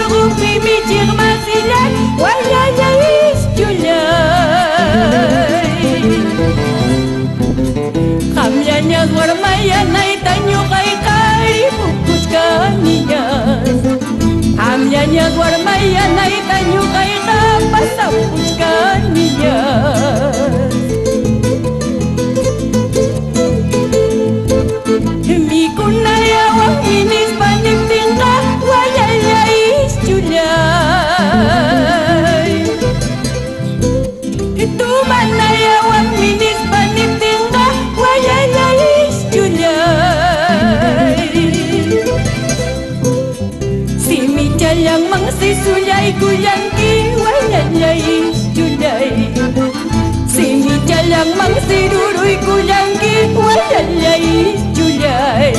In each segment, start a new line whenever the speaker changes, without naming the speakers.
yurgupi michiq masilay wayayayis chulay qamllañas warmayanayta ñuqayqa ripukuchkanillas qamllañas warmayanayta ñuqayqa pasapuchkanillas mikunayawan minispa niptinqa wayayayis chulay tumanayawan minispa niptinqa wayayayis chulay simichallan mangsisuyay kuyanki wayayayis chulay simichallan mangsiruruy kuyanki wayayayis chulay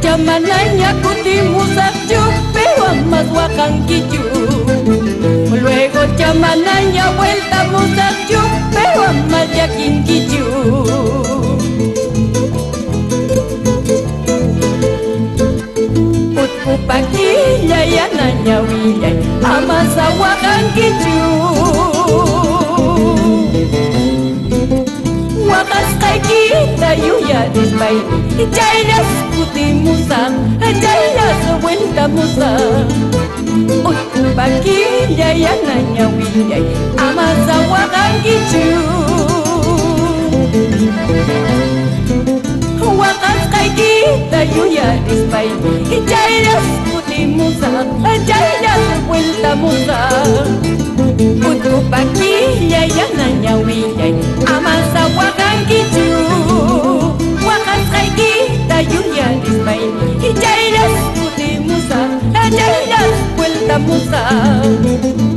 Chamananya kutimusakchu pero amas wakankichu luego chamananya vuelta musakchu pero amas yakinkichu utpupakilla yananya willay amas wakankichu wakasqaykita yuyarispay chaynas kutimusaq chaynas vueltamusaq utpupakilla yanaña willay amasa waqankichu wakasqaykita yuyarispay chaynas kutimusaq chaynas vueltamusaq utpupakilla yanaña willay amasa waqankichu wakasqaykita yuyarispay chaynas kutimusaq chaynas vueltamusaq